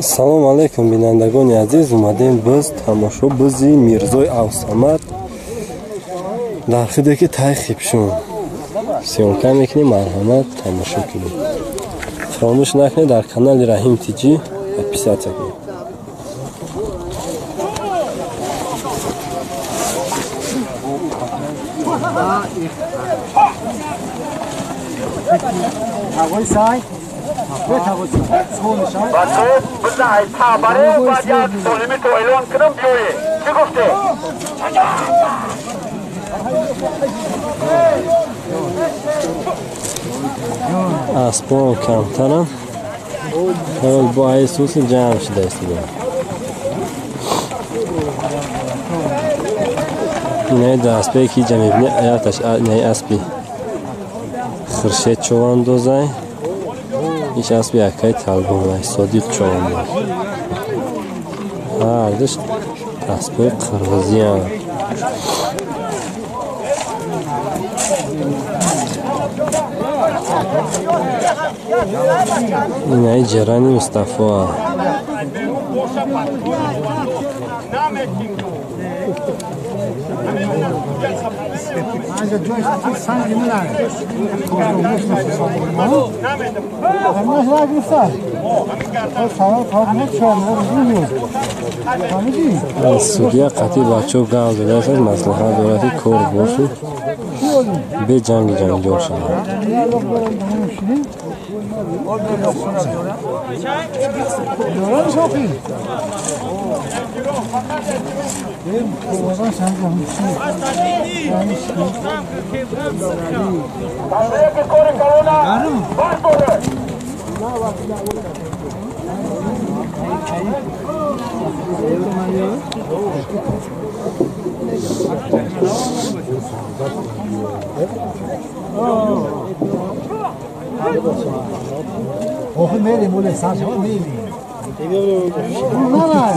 Салом алейкум бинандагони азиз, омадем биз тамошо бизи Мирзои Авсамад дар хиде ки тайхи пишун сёнка мекунем, марҳамат тамошо кунем. фаромӯш накунед дар канали Раҳим Тиҷи подписаться кунед. بچه بزنی تبره باید سالمی تو اعلان کنم بیایی چی گفته؟ اسبان کمترم حال با ایسوس جمع شده است اینه دست به کی جمع بینی ایاتش نه اسبی خرشید چوان دوزای ایش اسبی اکای تلبون صدیق چوان دوز هردش اسبای قرغزی هم اینه جرانی مصطفی سودیا قطعی بچه گاو بده است مصلحه دولتی کور باشد به جنگ جور شد Oğlum verim öyle saçma değil mi? Bunlar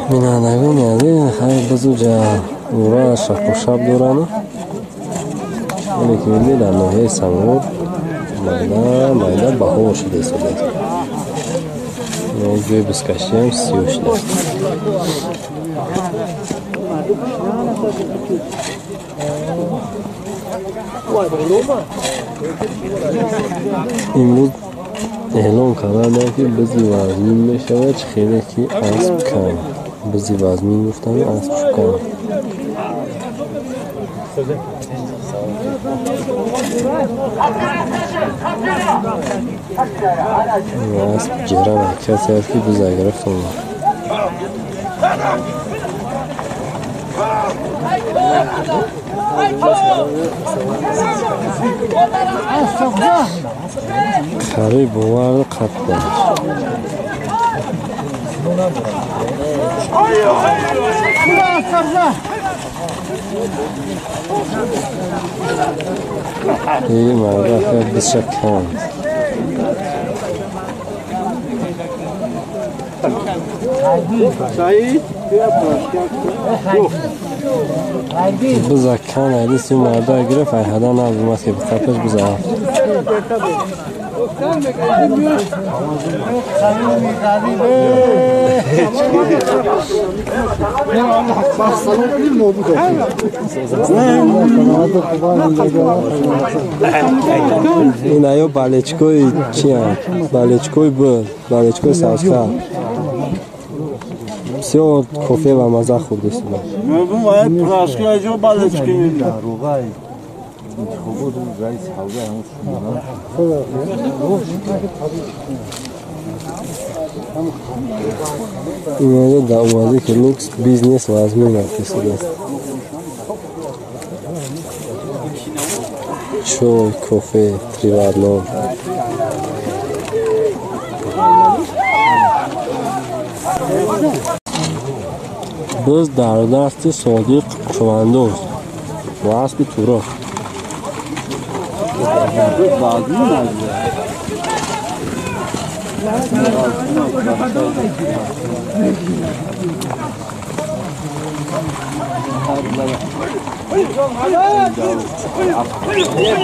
بینندگان عزیز خیلی بزرگ اورا شب و شب دورانه ولی که میدید در نوحه سنگور مایده بهار شده سوده نوجوی بسکشی هم 38 امروز اعلان کردن که بزی وزنین میشود خیلی که اسب کم بزی وزنین گفتن اسب کم اسب جرم کسی هست که بزا گرفتن خری بوارد قط داشت این مرده خیلی بشکند بزا کن علیس این مرده گرفت ایهده نبود که بخطش بزا این ایو بالچکوی چی هم؟ بالچکوی بود بالچکوی سازکار بسیار کافه و مزه خورده است من باید پراشکی اجا بالچکی میدم این در اومده که لوکس بیزنس و ازمین افرسده است چای، کافه، تریوارلون biz در دست صادق چواندوز و اسب تورا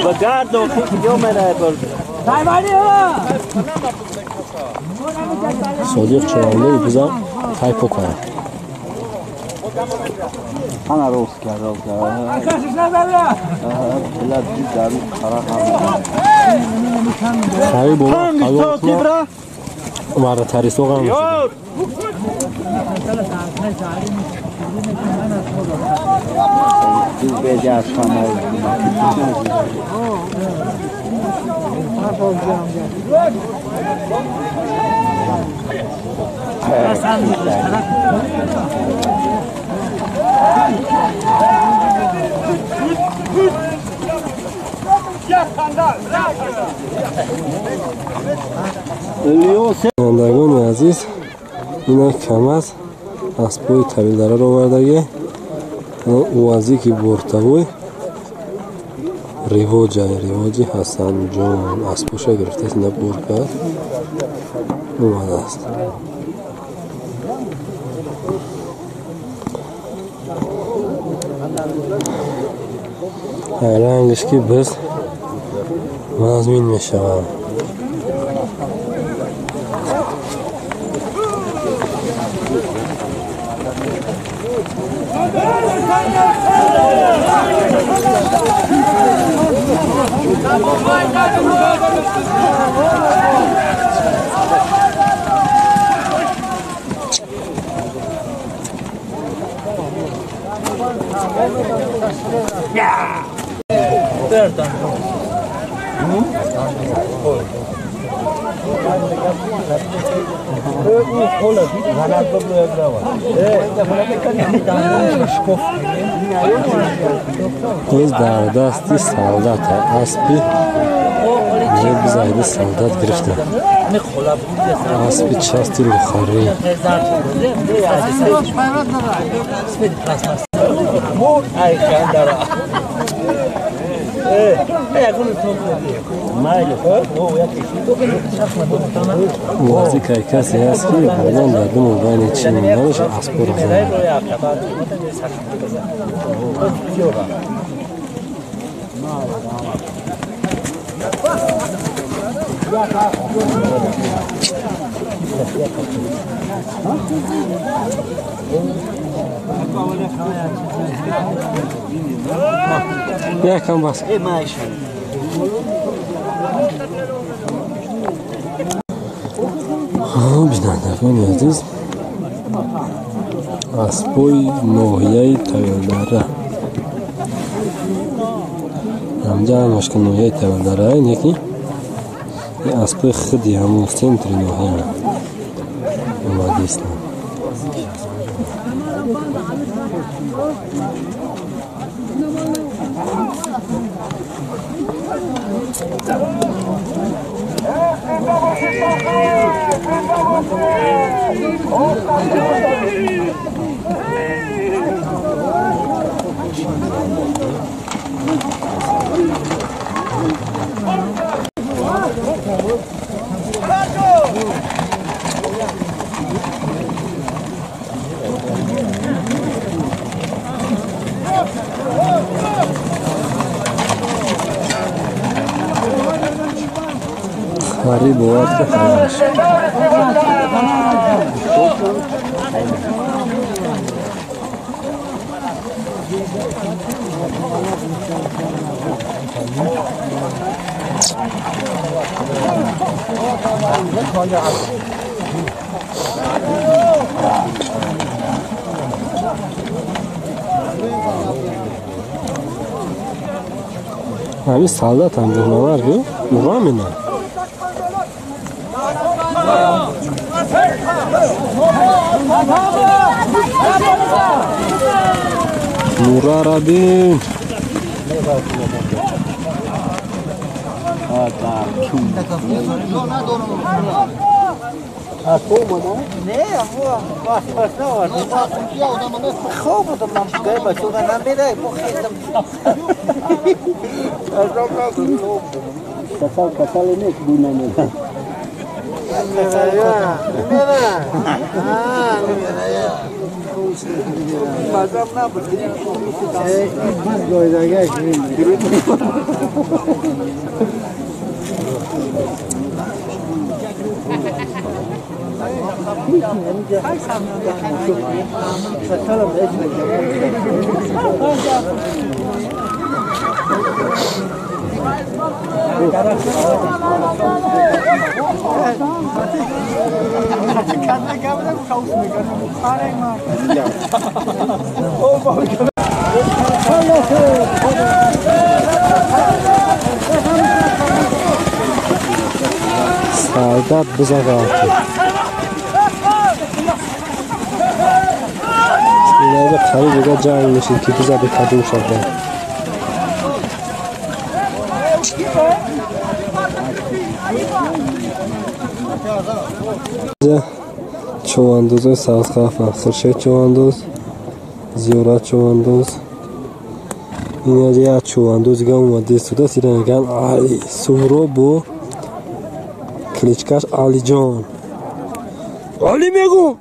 بگرد و کیو میره برد صادق چرانده بزن تایپو کنم انا روز کرد بلد دیدم خیلی بابا مرا تریسو غم بجاش خانه بینندگان عزیز این کم است اسبای طویل‌دره رو آوردگی اوازی که برتوی ریواجی حسن جان اسبوشا گرفته است نبور کرد اومده است رنگش که بس مزمین می شود این در دستی سالدات اسبی بزایده سالدات گرفته اسبی چستی لخاری وقتی که کسی هست که بعداً در دو مبانی چی میدانش اسبو رو زنه یکم بس بینندگان عزیز اسبوی نوحیه طویل‌دره همجا همش که نوحیه طویل‌دره این یکی این اسبوی خودی همون سنتر نوحیه اومده است خاری بود که خواهش همین سالدات هم جهنوار که مرامینه نورا را بین Sadat buzag'ati. Ularga qaribiga jang mishi ki bizada qadum shada. Chavandoz Sazqafa, Xurshid Chavandoz, Ziyorat Chavandoz. Ina ya Chavandozga اومده سودا سیرنگان علی سهراب و کلیچکاش علی جان. علی میگم